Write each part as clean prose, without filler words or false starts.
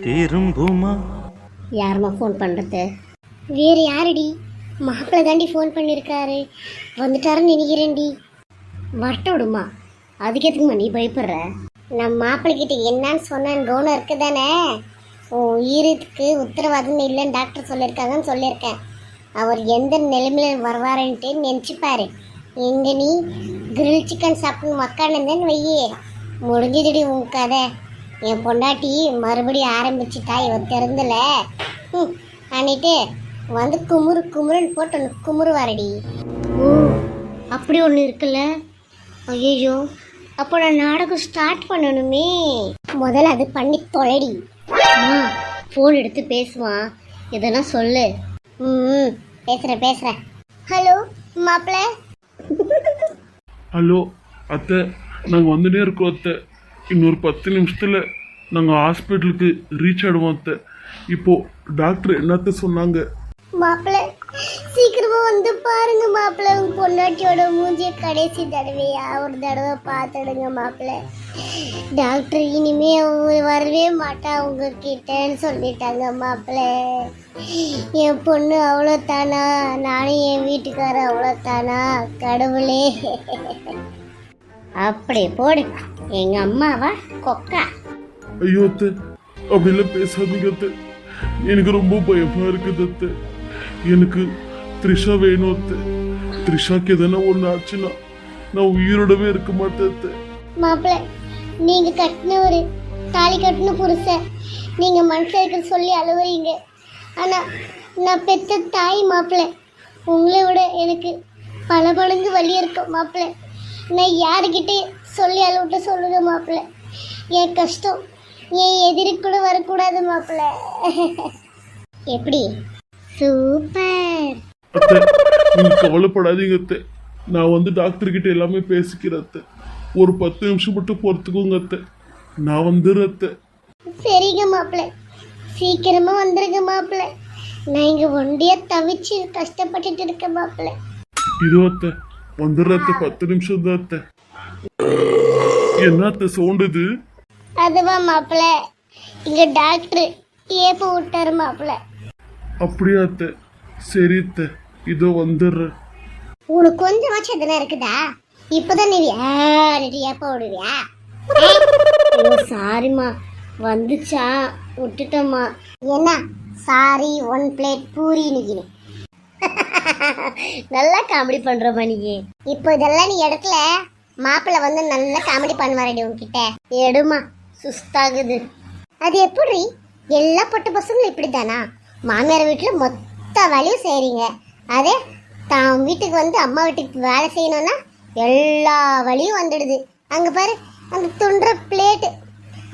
திரும்புமா? யாரும்மா ஃபோன் பண்ணுறது? வேறு யாரடி? மாப்பிள்ளை தாண்டி ஃபோன் பண்ணியிருக்காரு, வந்துட்டாருன்னு நினைக்கிறேன்டி. வரட்ட விடுமா, அதுக்கு எதுக்குமா நீ பயப்படுற? நம்ம மாப்பிள்ளைக்கிட்ட என்னன்னு சொன்னான்னு கவனம் இருக்கு தானே? உயிருக்கு உத்தரவாதம் இல்லைன்னு டாக்டர் சொல்லியிருக்காங்கன்னு சொல்லியிருக்கேன். அவர் எந்த நிலைமையில் வருவாருன்ட்டு நினச்சிப்பாரு. எங்கே நீ கிரில் சிக்கன் சாப்பிட்ணும் உக்காந்துன்னு வையே, முடிஞ்சதுடி உன் கதை. என் பொண்டாட்டி மறுபடியும் ஆரம்பிச்சுட்டா, இவன் திறந்தல அன்னிட்டு வந்து குமுறு குமுறுன்னு போட்டு ஒன்று குமுறுவாரடி. ஓ, அப்படி ஒன்று இருக்குல்ல? ஐயோ, அப்போ நான் நாடகம் ஸ்டார்ட் பண்ணணுமே. முதல்ல அது பண்ணி தொலைடி. ஃபோன் எடுத்து பேசுவான், இதெல்லாம் சொல்லு. பேசுகிறேன். ஹலோ மாப்பிள்ள. ஹலோ அத்தை, நாங்கள் வந்துட்டே இருக்கோம் அத்தை. இன்னொரு 10 நிமிஷத்தில் நாங்கள் ஹாஸ்பிட்டலுக்கு ரீச் ஆகிடுவோம் அத்தை. இப்போது டாக்டர் என்னத்த சொன்னாங்க? மாப்பிள்ள சீக்கிரமா வந்து பாருங்க மாப்பிள்ள, உங்க பொண்டாட்டியோட மூஞ்சிய கடைசி தடவையா ஒரு தடவை பார்த்துடுங்க மாப்பிள்ள. டாக்டர் இனிமே வரவே மாட்டா உங்ககிட்டன்னு சொல்லிட்டாங்க மாப்பிள்ள. என் பொண்ணு அவ்வளோத்தானா, நானும் என் வீட்டுக்காரர் அவ்வளோத்தானா? கடவுளே, அப்படி போடு எங்க அம்மாவா கொக்கா. ஐயோ அத்தை, அப்படிலாம் பேசாதீங்க அத்தை. எனக்கு ரொம்ப பயமாக இருக்குது அத்தை. எனக்கு த்ரிஷா வேணும் அத்தை. த்ரிஷாக்கு எதனா ஒன்று ஆச்சுன்னா நான் உயிரோடவே இருக்க மாட்டேன் அத்தை. மாப்பிள்ள, நீங்க கட்டின ஒரு தாலி கட்டின புருஷன், நீங்க மனசுல இருக்க சொல்லி அழுவுறீங்க. ஆனா நான் பெத்த தாய் மாப்பிள்ள, உங்களை விட எனக்கு பல மடங்கு வலி இருக்கும் மாப்பிள்ள. நான் யாருக்கிட்டே சொல்லி அழுவிட்டு சொல்லுங்க மாப்பிள்ள. என் கஷ்டம் என் எதிரி கூட வரக்கூடாது மாப்பிள்ள. எப்படி? சூப்பர் அத்தை, நீங்க கவலைப்படாதீங்க அத்தை. நான் வந்து டாக்டர் கிட்ட எல்லாமே பேசிக்கிறேன் அத்தை. ஒரு 10 நிமிஷம் மட்டும் பொறுத்துக்கோங்க அத்தை. நான் வந்துடுறேன் அத்தை. சரிங்க மாப்பிள்ள, சீக்கிரமா வந்துருங்க மாப்பிள்ள. நான் இங்க ஒண்டியா தவிச்சு கஷ்டப்பட்டுட்டு இருக்கேன் மாப்பிள்ள. இதோ அத்தை வந்துடுற அத்தை. 10 நிமிஷம் தான் அத்தை. என்ன அத்தை சவுண்டுது? அதுவா மாப்பிள்ள, இங்க டாக்டர் ஏப்ப விட்டாரு மாப்பிள்ள. அப்படியா அத்தை? சரி அத்தை, இதோ வந்துடுறேன். உனக்கு கொஞ்சமாச்சும் எதனா இருக்குதா? இப்பதான் நீ ஏப்ப விடுவியா? சாரிம்மா, வந்துச்சா விட்டுட்டம்மா. என்ன சாரி? 1 பிளேட் பூரி நிக்கிறேன். நல்லா காமெடி பண்றமா நீ. இப்போ இதெல்லாம் நீ எடுக்கல, மாப்பிள்ள வந்து நல்லா காமெடி பண்ணுவாரடி உன்கிட்ட. எடுமா, சுஸ்தாகுது. அது எப்படி? எல்லா பொட்டு பசங்களும் இப்படித்தானா? மாமியார் வீட்டில் மொத்த வேலையும் செய்கிறீங்க, அதே தான் வீட்டுக்கு வந்து அம்மா வீட்டுக்கு வேலை செய்யணும்னா எல்லா வழியும் வந்துடுது. அங்கே பாரு, அந்த துண்டுற பிளேட்டு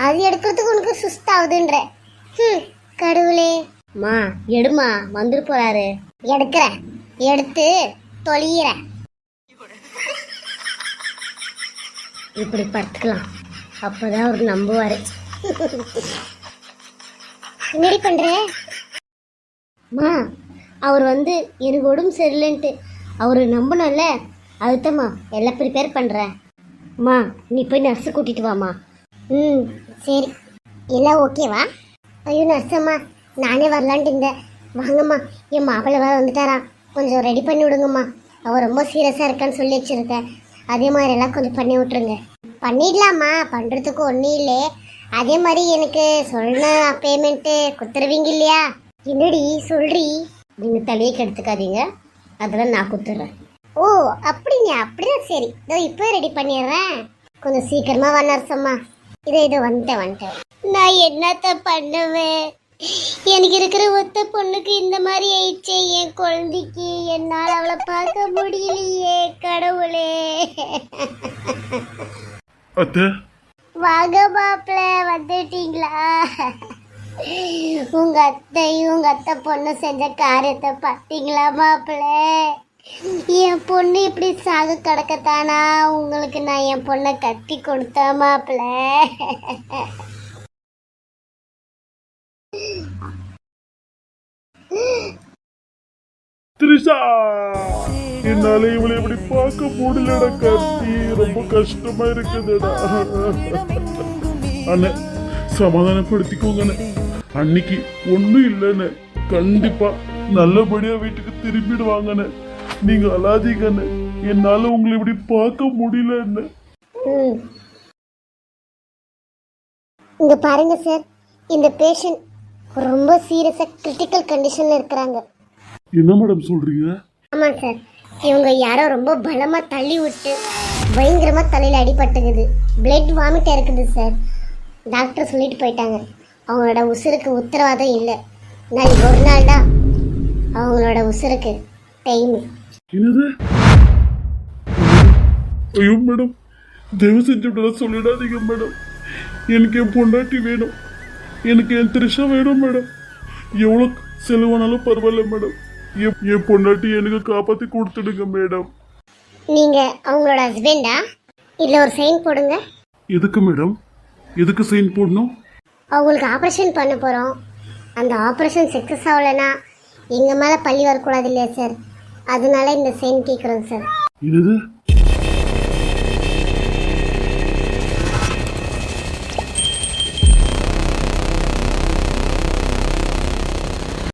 அது எடுக்கிறதுக்கு உனக்கு சுஸ்தாகுதுன்ற. கடவுளே. மா எடுமா, வந்துட்டு போறாரு. எடுக்கிறேன், எடுத்து தொழிகிறேன். இப்படி படுத்துக்கலாம், அப்போதான் அவர் நம்புவார். என்னடி பண்ற? மா, அவர் வந்து எனக்கு உடம்பு சரியில்லைன்ட்டு அவர் நம்பணும்ல, அதுதாம்மா எல்லாம் ப்ரிப்பேர் பண்ணுறேன். மா நீ போய் நர்ஸை கூட்டிட்டு வாமா. சரி, எல்லாம் ஓகேவா? ஐயோ நர்ஸம்மா, நானே வரலான்ட்டு இருந்தேன். வாங்கம்மா, என் மாப்பிள்ளை வேறு வந்துட்டாரா, கொஞ்சம் ரெடி பண்ணி விடுங்கம்மா. அவர் ரொம்ப சீரியஸாக இருக்கான்னு சொல்லி வச்சுருக்கேன். அதே மாதிரி எல்லாம் கொஞ்சம் பண்ணி விட்ருங்க. பண்ணிடலாமா, பண்ணுறதுக்கு ஒன்றும் இல்லை. அதே மாதிரி எனக்கு சொன்ன பேமெண்ட்டு கொடுத்துருவீங்க இல்லையா? என்னடி சொல்றி? நீங்கள் தலையை கெடுத்துக்காதீங்க, அதெல்லாம் நான் கொடுத்துட்றேன். ஓ அப்படிங்க, அப்படிதான். சரி, இதோ இப்போ ரெடி பண்ணிடுறேன். கொஞ்சம் சீக்கிரமாக வா நர்ஸம்மா. இதோ வந்துட்டேன். நான் என்னத்த பண்ணுவேன்? எனக்கு இருக்கிற ஒத்த பொண்ணுக்கு இந்த மாதிரி ஆயிடுச்சே. என் குழந்தைக்கு என்னால் அவளை பார்க்க முடியலையே. கடவுளே. அத்தை, வாங்க மாப்பிள்ள, வந்துட்டீங்களா? உங்க அத்தை பொண்ணு செஞ்ச காரியத்தை பார்த்தீங்களா மாப்பிள்ள? என் பொண்ணு இப்படி சாக கிடக்கத்தானா உங்களுக்கு நான் என் பொண்ணை கட்டி கொடுத்தா மாப்பிள்ள? த்ரிஷா, என்னால இவளை இப்படி பார்க்க முடியலடா கார்த்தி. ரொம்ப கஷ்டமா இருக்குதுடா. அண்ணே சமாதானப்படுத்திக்கோங்க. அன்னைக்கு ஒண்ணும் இல்லைன்னு கண்டிப்பா நல்லபடியா வீட்டுக்கு திரும்பிடுவாங்கன்னு நீங்க அழாதீங்கன்னு என்னால உங்களை இப்படி பார்க்க முடியலன்னு. ம். இங்க பாருங்க சார், இந்த பேஷண்ட் ரொம்ப சீரியஸா கிரிட்டிக்கல் கண்டிஷன்ல இருக்கிறாங்க. என்ன மேடம் சொல்றீங்க? ஆமாம் சார், இவங்க யாரோ ரொம்ப பலமா தள்ளி விட்டு பயங்கரமா தலையில அடிபட்டுக்குது. பிளட் வாமிட் இருக்குது சார். டாக்டர் சொல்லிட்டு போயிட்டாங்க அவங்களோட உசுருக்கு உத்தரவாதம் இல்லை. நாளைக்கு ஒரு நாள் தான் அவங்களோட உசுருக்கு டைம். என்னது? ஐயோ மேடம், தயவு செஞ்சு இப்படிலாம் சொல்லிடாதீங்க மேடம். எனக்கு என் பொண்டாட்டி வேணும், எனக்கு என் த்ரிஷா வேணும் மேடம். எவ்வளோ செலவானாலும் பரவாயில்ல மேடம். என் பொண்டாட்டி எனக்கு காப்பாற்றி கொடுத்துடுங்க மேடம். நீங்க அவங்களோட ஹஸ்பண்டா? இல்லை ஒரு சைன் போடுங்க. எதுக்கு மேடம்? எதுக்கு சைன் போடணும்? அவங்களுக்கு ஆப்ரேஷன் பண்ண போகிறோம். அந்த ஆப்ரேஷன் சக்ஸஸ் ஆகலைன்னா எங்கள் மேலே பள்ளி வரக்கூடாது இல்லையா சார், அதனால இந்த சைன் கேட்குறோங்க சார். என்னது?